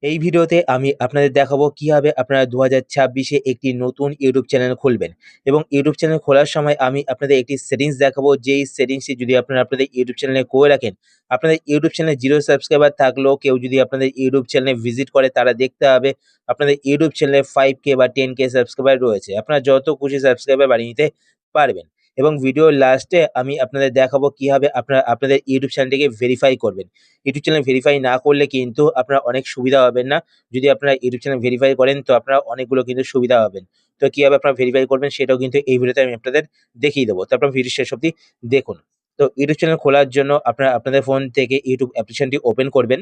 এই ভিডিওতে আমি আপনাদের দেখাবো কিভাবে আপনারা 2026-এ একটি নতুন ইউটিউব চ্যানেল খুলবেন এবং ইউটিউব চ্যানেল খোলার সময় আমি আপনাদের একটি সেটিংস দেখাবো, যেই সেটিংসটি যদি আপনারা আপনাদের ইউটিউব চ্যানেলে করে রাখেন, আপনাদের ইউটিউব চ্যানেলে 0 সাবস্ক্রাইবার থাকলেও কেউ যদি আপনাদের ইউটিউব চ্যানেলে ভিজিট করে তারা দেখতে পাবে আপনাদের ইউটিউব চ্যানেলে 5K বা 10K সাবস্ক্রাইবার রয়েছে। আপনারা যত খুশি সাবস্ক্রাইবার বাড়িয়ে নিতে পারবেন এবং ভিডিওর লাস্টে আমি আপনাদের দেখাবো কিভাবে আপনারা আপনাদের ইউটিউব চ্যানেলটিকে ভেরিফাই করবেন। ইউটিউব চ্যানেল ভেরিফাই না করলে কিন্তু আপনারা অনেক সুবিধা পাবেন না। যদি আপনারা ইউটিউব চ্যানেল ভেরিফাই করেন তো আপনারা অনেকগুলো কিন্তু সুবিধা পাবেন। তো কিভাবে আপনারা ভেরিফাই করবেন সেটাও কিন্তু এই ভিডিওতে আমি আপনাদের দেখিয়ে দেবো। তো আপনারা ভিডিও শেষ অবধি দেখুন। তো ইউটিউব চ্যানেল খোলার জন্য আপনারা আপনাদের ফোন থেকে ইউটিউব অ্যাপ্লিকেশনটি ওপেন করবেন।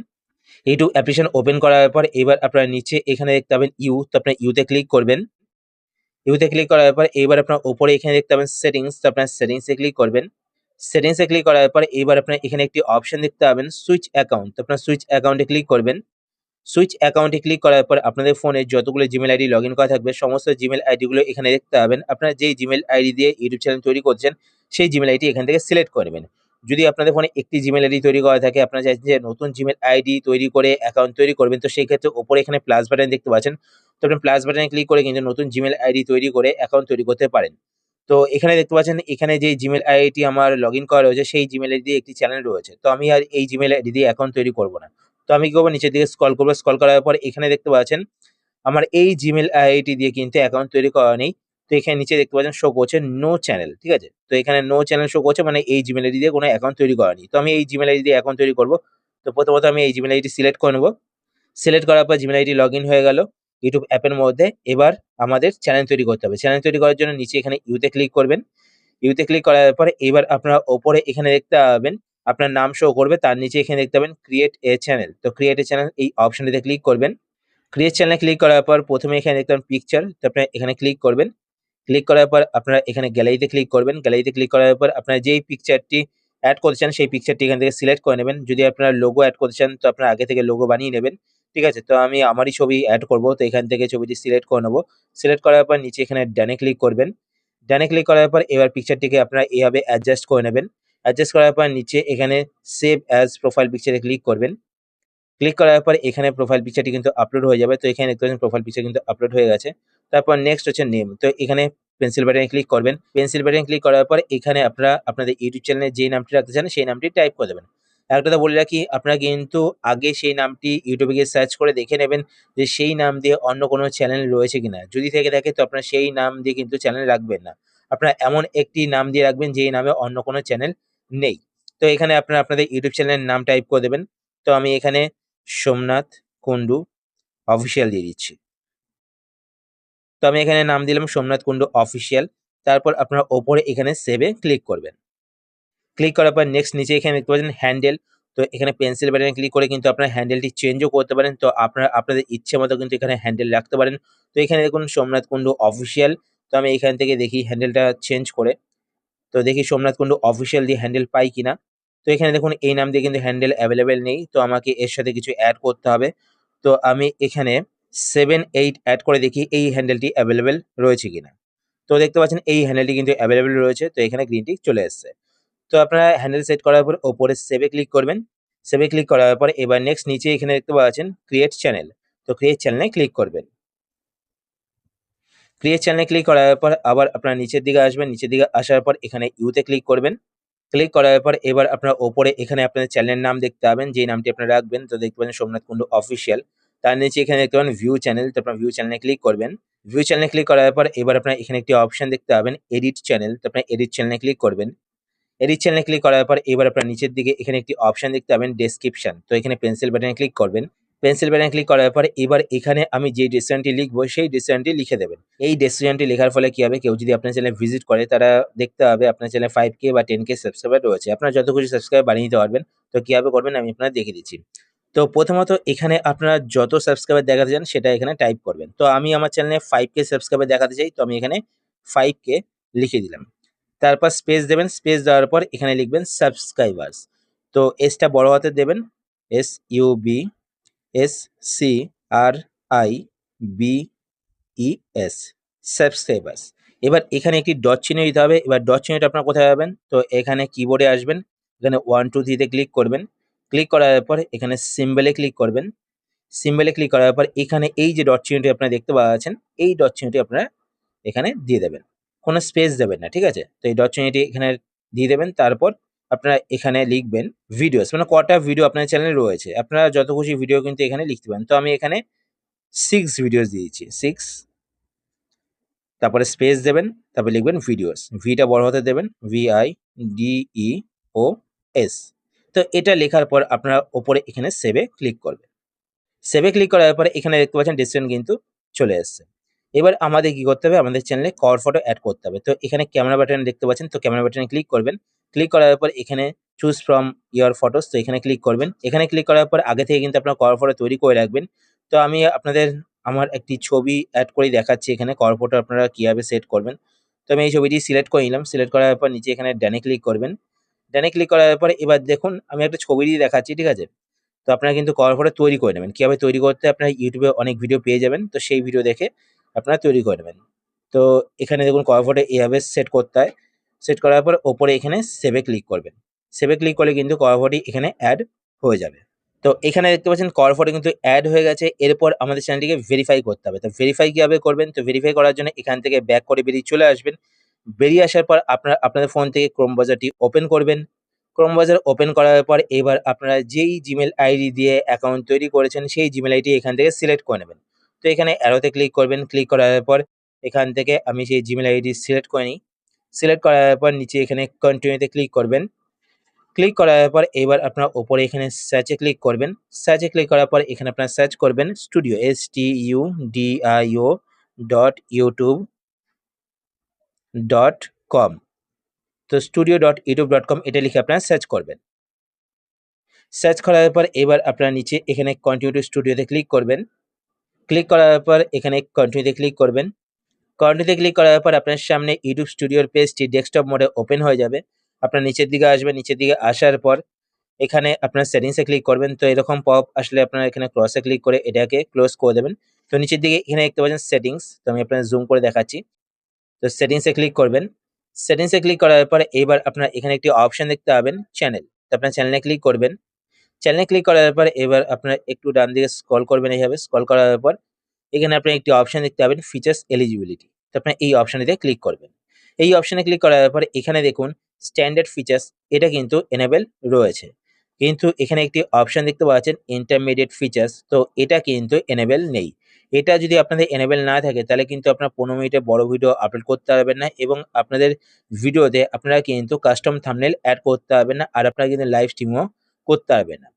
ইউটিউব অ্যাপ্লিকেশন ওপেন করার পর এবার আপনারা নিচে এখানে দেখতে পাবেন ইউ, তো আপনারা ইউতে ক্লিক করবেন। ইউতে ক্লিক করার পর এবার আপনার উপরে এখানে দেখতে পাবেন সেটিংস, তো আপনার সেটিংস এ ক্লিক করবেন। সেটিংস এ ক্লিক করার পর এবার আপনার এখানে একটি অপশন দেখতে পাবেন সুইচ অ্যাকাউন্ট, তো আপনার সুইচ অ্যাকাউন্টে ক্লিক করবেন। সুইচ অ্যাকাউন্টে ক্লিক করার পর আপনাদের ফোনে যতগুলো জিমেল আইডি লগইন করা থাকবে সমস্ত জিমেল আইডি গুলো এখানে দেখতে পাবেন। আপনারা যেই জিমেল আইডি দিয়ে ইউটিউব চ্যানেল তৈরি করছেন সেই জিমেল আইডি এখান থেকে সিলেক্ট করবেন। যদি আপনাদের ফোনে একটি জিমেল আইডি তৈরি করা থাকে, আপনারা চাইছেন যে নতুন জিমেল আইডি তৈরি করে অ্যাকাউন্ট তৈরি করবেন, তো সেই ক্ষেত্রে উপরে এখানে প্লাস বাটন দেখতে পাচ্ছেন, তো আপনি প্লাস বাটনে ক্লিক করে কিন্তু নতুন জিমেল আইডি তৈরি করে অ্যাকাউন্ট তৈরি করতে পারেন। তো এখানে দেখতে পাচ্ছেন এখানে যে জিমেল আইডি আমার লগইন করা রয়েছে সেই জিমেল আইডি দিয়ে একটি চ্যানেল রয়েছে। তো আমি আর এই জিমেল আইডি দিয়ে অ্যাকাউন্ট তৈরি করব না। তো আমি কি করবো, নিচের দিকে স্ক্রল করবো। স্ক্রল করার পর এখানে দেখতে পাচ্ছেন আমার এই জিমেল আইডি দিয়ে কিন্তু অ্যাকাউন্ট তৈরি করা নেই। তো এখানে নিচে দেখতে পাচ্ছেন শো করছে নো চ্যানেল, ঠিক আছে? তো এখানে নো চ্যানেল শো করছে, মানে এই জিমেল আইডি দিয়ে কোনো অ্যাকাউন্ট তৈরি করা নেই। তো আমি এই জিমেল আইডি দিয়ে অ্যাকাউন্ট তৈরি করব। তো প্রথমত আমি এই জিমেল আইডি সিলেক্ট করে নেব। সিলেক্ট করার পর জিমেল আইডি লগইন হয়ে গেল ইউটিউব অ্যাপের মধ্যে। এবার আমাদের চ্যানেল তৈরি করতে হবে। চ্যানেল তৈরি করার জন্য নিচে এখানে ইউতে ক্লিক করবেন। ইউতে ক্লিক করার পরে এবার আপনারা ওপরে এখানে দেখতে পাবেন আপনার নাম শো করবে, তার নিচে এখানে দেখতে পাবেন ক্রিয়েট এ চ্যানেল। তো ক্রিয়েট এ চ্যানেল এই অপশনটিতে ক্লিক করবেন। ক্রিয়েট চ্যানেলে ক্লিক করার পর প্রথমে এখানে দেখতে পাবেন পিকচার, তো আপনারা এখানে ক্লিক করবেন। ক্লিক করার পর আপনারা এখানে গ্যালারিতে ক্লিক করবেন। গ্যালারিতে ক্লিক করার পর আপনারা যেই পিকচারটি এড করতে চান সেই পিকচারটি এখান থেকে সিলেক্ট করে নেবেন। যদি আপনারা লোগো এড করতে চান তো আপনারা আগে থেকে লোগো বানিয়ে নেবেন। ঠিক আছে? তো আমি আমারই ছবি এড করব। তো এখান থেকে ছবিটি সিলেক্ট করে নেব। সিলেক্ট করার পর নিচে এখানে ডানে ক্লিক করবেন। ডানে ক্লিক করার পর এবার পিকচারটিকে আপনারা এভাবে অ্যাডজাস্ট করে নেবেন। অ্যাডজাস্ট করার পর নিচে এখানে সেভ অ্যাজ প্রোফাইল পিকচারে ক্লিক করবেন। ক্লিক করার পর এখানে প্রোফাইল পিকচারটি কিন্তু আপলোড হয়ে যাবে। তো এখানে দেখতে পাচ্ছেন প্রোফাইল পিকচার কিন্তু আপলোড হয়ে গেছে। তারপর নেক্সট হচ্ছে নেম। তো এখানে পেন্সিল বাটনে ক্লিক করবেন। পেন্সিল বাটনে ক্লিক করার পর এখানে আপনারা আপনাদের ইউটিউব চ্যানেলে যেই নামটি রাখতে চান সেই নামটি টাইপ করে দেবেন। একটা কথা বলে রাখি, আপনারা কিন্তু আগে সেই নামটি ইউটিউবে গিয়ে সার্চ করে দেখে নেবেন যে সেই নাম দিয়ে অন্য কোনো চ্যানেল রয়েছে কিনা। যদি থেকে থাকে তো আপনারা সেই নাম দিয়ে কিন্তু চ্যানেল রাখবেন না। আপনারা এমন একটি নাম দিয়ে রাখবেন যেই নামে অন্য কোনো চ্যানেল নেই। তো এখানে আপনারা আপনাদের ইউটিউব চ্যানেলের নাম টাইপ করে দেবেন। তো আমি এখানে সোমনাথ কুন্ডু অফিসিয়াল দিয়ে দিচ্ছি। তো আমি এখানে নাম দিলাম সোমনাথ কুন্ডু অফিসিয়াল। তারপর আপনারা ওপরে এখানে সেভে ক্লিক করবেন। ক্লিক করার পর নেক্সট নিচে এখানে দেখতে পাচ্ছেন হ্যান্ডেল। তো এখানে পেন্সিল বাটনে ক্লিক করে কিন্তু আপনারা হ্যান্ডেলটি চেঞ্জও করতে পারেন। তো আপনারা আপনাদের ইচ্ছে মতো কিন্তু এখানে হ্যান্ডেল রাখতে পারেন। তো এখানে দেখুন সোমনাথ কুন্ডু অফিসিয়াল। তো আমি এখান থেকে দেখি হ্যান্ডেলটা চেঞ্জ করে। তো দেখি সোমনাথ কুন্ডু অফিসিয়াল দিয়ে হ্যান্ডেল পাই কিনা। তো এখানে দেখুন এই নাম দিয়ে কিন্তু হ্যান্ডেল অ্যাভেলেবেল নেই। তো আমাকে এর সাথে কিছু অ্যাড করতে হবে। তো আমি এখানে 7, 8 অ্যাড করে দেখি এই হ্যান্ডেলটি অ্যাভেলেবেল রয়েছে কিনা। তো দেখতে পাচ্ছেন এই হ্যান্ডেলটি কিন্তু অ্যাভেলেবেল রয়েছে। তো এখানে গ্রিন টিক চলে এসছে। তো আপনারা হ্যান্ডেল সেট করার পর ওপরে সেভে ক্লিক করবেন। সেভে ক্লিক করার পর এবার নেক্সট নিচে এখানে দেখতে পাচ্ছেন ক্রিয়েট চ্যানেল। তো ক্রিয়েট চ্যানেলে ক্লিক করবেন। ক্রিয়েট চ্যানেলে ক্লিক করার পর আবার আপনারা নিচের দিকে আসবেন। নিচের দিকে আসার পর এখানে ইউতে ক্লিক করবেন। ক্লিক করার পর এবার আপনারা ওপরে এখানে আপনাদের চ্যানেলের নাম দেখতে পাবেন, যেই নামটি আপনারা রাখবেন। তো দেখতে পাবেন সোমনাথ কুন্ডু অফিসিয়াল। তার নিচে এখানে দেখতে পাবেন ভিউ চ্যানেল। তো আপনারা ভিউ চ্যানেলে ক্লিক করবেন। ভিউ চ্যানেলে ক্লিক করার পর এবার আপনারা এখানে একটি অপশন দেখতে পাবেন এডিট চ্যানেল। তো আপনারা এডিট চ্যানেলে ক্লিক করবেন। এডিট চ্যানেলে ক্লিক করার পর এবার আপনারা নিচের দিকে এখানে একটি অপশন দেখতে পাবেন ডেসক্রিপশন। তো এখানে পেন্সিল বাটনে ক্লিক করবেন। পেন্সিল বাটনে ক্লিক করার পর এবার এখানে আমি যে ডেসক্রিপশনটি লিখবো সেই ডেসক্রিপশনটি লিখে দেবেন। এই ডেসক্রিপশনটি লেখার ফলে কি হবে, কেউ যদি আপনার চ্যানেলে ভিজিট করে তারা দেখতে পাবে আপনার চ্যানেলে 5K বা 10K সাবস্ক্রাইবার রয়েছে। আপনারা যত খুশি সাবস্ক্রাইবার বাড়িয়ে নিতে পারবেন। তো কিভাবে করবেন আমি আপনাদের দেখিয়ে দিচ্ছি। তো প্রথমত এখানে আপনারা যত সাবস্ক্রাইবার দেখাতে চান সেটা এখানে টাইপ করবেন। তো আমি আমার চ্যানেলে 5K সাবস্ক্রাইবার দেখাতে চাই। তো আমি এখানে 5K লিখে দিলাম। তারপর স্পেস দেবেন। স্পেস দেওয়ার পর এখানে লিখবেন সাবস্ক্রাইবার্স। তো এসটা বড় হাতে দেবেন। SUBSCRIBES subscribers. এবার এখানে একটি ডট চিহ্ন দিতে হবে। এবার ডট চিহ্নটা আপনারা কোথায় পাবেন? তো এখানে কিবোর্ডে আসবেন। এখানে 1 2 3 তে ক্লিক করবেন। ক্লিক করার পর এখানে সিম্বলে ক্লিক করবেন। সিম্বলে ক্লিক করার পর এখানে এই যে ডট চিহ্নটি আপনারা দেখতে পাচ্ছেন, এই ডট চিহ্নটি আপনারা এখানে দিয়ে দেবেন। কোনো স্পেস দেবেন না, ঠিক আছে? তো এই ডট চিহ্নটি এখানে দিয়ে দেবেন। তারপর আপনারা এখানে লিখবেন ভিডিওস, মানে কটা ভিডিও আপনার চ্যানেলে রয়েছে। আপনারা যত খুশি ভিডিও কিন্তু এখানে লিখতে পারেন। তো আমি এখানে 6 ভিডিওস দিয়েছি। 6, তারপরে স্পেস দেবেন, তারপরে লিখবেন ভিডিওস। ভিটা বড় হাতে দেবেন, VIDEOS। তো এটা লেখার পর আপনারা ওপরে এখানে সেভে ক্লিক করবেন। সেভে ক্লিক করার পরে এখানে দেখতে পাচ্ছেন ডিসটেন্স কিন্তু চলে এসছে। এবার আমাদের কি করতে হবে? আমাদের চ্যানেলে কভার ফটো এড করতে হবে। তো এখানে ক্যামেরা বাটন দেখতে পাচ্ছেন, তো ক্যামেরা বাটনে ক্লিক করবেন। ক্লিক করার পর এখানে চুজ ফ্রম ইওর ফটোস, তো এখানে ক্লিক করবেন। এখানে ক্লিক করার পর আগে থেকে কিন্তু আপনার কভার ফটো তৈরি করে রাখবেন। তো আমি আপনাদের আমার একটি ছবি এড করেই দেখাচ্ছি এখানে কভার ফটো আপনারা কিভাবে সেট করবেন। তো আমি এই ছবিটি সিলেক্ট করে নিলাম। সিলেক্ট করার পর নিচে এখানে ডানে ক্লিক করবেন। ডানে ক্লিক করার পরে এবার দেখুন আমি একটা ছবি দিয়ে দেখাচ্ছি, ঠিক আছে? তো আপনারা কিন্তু কভার ফটো তৈরি করে নেবেন। কিভাবে তৈরি করতে আপনারা YouTube এ অনেক ভিডিও পেয়ে যাবেন। তো সেই ভিডিও দেখে আপনারা তৈরি করে নেবেন। তো এখানে দেখুন কভার ফটো এভাবে সেট করতে হয়। সেট করার পর ওপরে এখানে সেভ এ ক্লিক করবেন। সেভ এ ক্লিক করলে কিন্তু কভার ফটোটি এখানে এড হয়ে যাবে। তো এখানে দেখতে পাচ্ছেন কভার ফটো কিন্তু এড হয়ে গেছে। এরপর আমাদের চ্যানেলটিকে ভেরিফাই করতে হবে। তো ভেরিফাই কিভাবে করবেন? তো ভেরিফাই করার জন্য এখান থেকে ব্যাক করে বেরিয়ে চলে আসবেন। বেরিয়ে আসার পর আপনারা আপনাদের ফোন থেকে ক্রোম ব্রাউজারটি ওপেন করবেন। ক্রোম ব্রাউজার ওপেন করার পর এবার আপনারা যেই জিমেইল আইডি দিয়ে অ্যাকাউন্ট তৈরি করেছেন সেই জিমেইল আইডি এখান থেকে সিলেক্ট করে নেবেন। তো এখানে অ্যারোতে ক্লিক করবেন। ক্লিক করার পর এখান থেকে আমি সেই জিমেইল আইডি সিলেক্ট করে নিই। সিলেক্ট করার পর নিচে এখানে কন্টিনিউতে ক্লিক করবেন। ক্লিক করার পর এবার আপনারা ওপরে এখানে সার্চ এ ক্লিক করবেন। সার্চ এ ক্লিক করার পর এখানে আপনারা সার্চ করবেন স্টুডিও STUDIO .youtube.com। তো studio.youtube.com এটা লিখে আপনারা সার্চ করবেন। সার্চ করার পর এবার আপনারা নিচে এখানে কন্টিনিউ টু স্টুডিওতে ক্লিক করবেন। ক্লিক করার পর এখানে কন্টিনিউতে ক্লিক করবেন। কন্টিনিউতে ক্লিক করার পর আপনার সামনে ইউটিউব স্টুডিওর পেজটি ডেস্কটপ মোডে ওপেন হয়ে যাবে। আপনার নিচের দিকে আসবেন। নিচের দিকে আসার পর এখানে আপনার সেটিংস এ ক্লিক করবেন। তো এরকম পপ আসলে আপনারা এখানে ক্রসে ক্লিক করে এটাকে ক্লোজ করে দেবেন। তো নিচের দিকে এখানে দেখতে পাচ্ছেন সেটিংস। তো আমি আপনাদের জুম করে দেখাচ্ছি। তো সেটিংস এ ক্লিক করবেন। সেটিংস এ ক্লিক করার পরে এবার আপনারা এখানে একটি অপশন দেখতে পাবেন চ্যানেল। তো আপনার চ্যানেলে ক্লিক করবেন। চ্যানেলে ক্লিক করার পর এবার আপনারা একটু ডান দিকে স্ক্রল করবেন এইভাবে। স্ক্রল করার পর এখানে আপনারা একটি অপশন দেখতে পাবেন ফিচার্স এলিজিবিলিটি। তো আপনারা এই অপশনটিতে ক্লিক করবেন। এই অপশনে ক্লিক করার পর এখানে দেখুন স্ট্যান্ডার্ড ফিচার্স এটা কিন্তু এনেবল রয়েছে। কিন্তু এখানে একটি অপশন দেখতে পাচ্ছেন ইন্টারমিডিয়েট ফিচার্স, তো এটা কিন্তু এনেবল নেই। এটা যদি আপনাদের এনেবল না থাকে তাহলে কিন্তু আপনারা 15 মিনিটের বড় ভিডিও আপলোড করতে পারবেন না এবং আপনাদের ভিডিওতে আপনারা কিন্তু কাস্টম থাম্বনেল এড করতে পারবেন না। আর আপনারা কিন্তু লাইভ স্ট্রিমও করতে পারবেন না।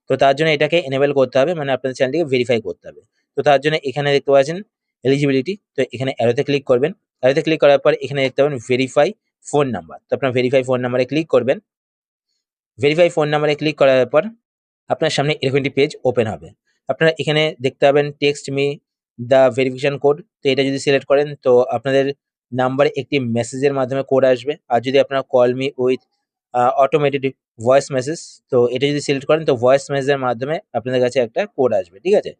তো তার জন্য এটাকে এনেবল করতে হবে, মানে আপনাদের চ্যানেলটিকে ভেরিফাই করতে হবে। তো তার জন্য এখানে দেখতে পাচ্ছেন এলিজিবিলিটি, তো এখানে অ্যারোতে ক্লিক করবেন। অ্যারোতে ক্লিক করার পর এখানে দেখতে পাবেন ভেরিফাই ফোন নাম্বার। তো আপনার ভেরিফাই ফোন নাম্বারে ক্লিক করবেন। ভেরিফাই ফোন নাম্বারে ক্লিক করার পর আপনার সামনে এরকম একটি পেজ ওপেন হবে। আপনারা এখানে দেখতে পাবেন text me the verification code. তো এটা যদি সিলেক্ট করেন তো আপনাদের নাম্বারে একটি মেসেজের মাধ্যমে কোড আসবে। আর যদি আপনারা call me with automated voice message, তো এটা যদি সিলেক্ট করেন তো ভয়েস মেসেজের মাধ্যমে আপনাদের কাছে একটা কোড আসবে, ঠিক আছে?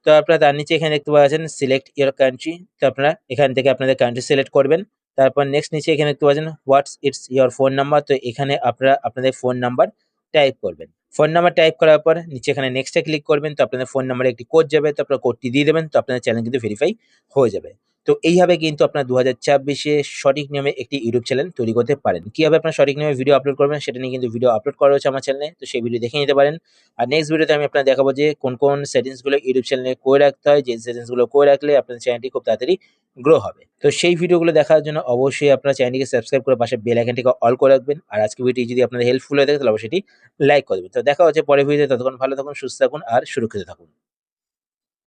তো আপনারা তার নিচে এখানে দেখতে পাচ্ছেন সিলেক্ট ইওর কান্ট্রি। তো আপনারা এখান থেকে আপনাদের কান্ট্রি সিলেক্ট করবেন। তারপর নেক্সট নিচে এখানে দেখতে পাচ্ছেন হোয়াটস ইটস ইওর ফোন নাম্বার। তো এখানে আপনারা আপনাদের ফোন নাম্বার টাইপ করবেন। ফোন নাম্বার টাইপ করার পর নিচে এখানে নেক্সট এ ক্লিক করবেন। তো আপনাদের ফোন নাম্বারে একটি কোড যাবে। তো আপনারা কোডটি দিয়ে দেবেন। তো আপনাদের চ্যানেল কিন্তু ভেরিফাই হয়ে যাবে। তো এইভাবে কিন্তু আপনার 2024 এ সঠিক নিয়মে একটি ইউটিউব চ্যানেল তৈরি করতে পারেন। কিভাবে আপনার সঠিক নিয়মে ভিডিও আপলোড করবেন সেটা নিয়ে কিন্তু ভিডিও আপলোড করা হয়েছে আমার চ্যানেলে। তো সেই ভিডিও দেখে নিতে পারেন। আর নেক্সট ভিডিওতে আমি আপনাদের দেখাবো যে কোন সেটিংস গুলো ইউটিউব চ্যানেলে করে রাখতে হয়, যে সেটিংস গুলো করে রাখলে আপনাদের চ্যানেলটি খুব তাড়াতাড়ি গ্রো হবে। তো সেই ভিডিওগুলো দেখার জন্য অবশ্যই আপনার চ্যানেলটিকে সাবস্ক্রাইব করে পাশে বেল আইকনটিকে অল করে রাখবেন। আর আজকের ভিডিওটি যদি আপনাদের হেল্পফুল হয়ে থাকে তাহলে অবশ্যই এটি লাইক করে দেবেন। তো দেখা হচ্ছে পরের ভিডিওতে। ততক্ষণ ভালো থাকুন, সুস্থ থাকুন আর সুরক্ষিত থাকুন।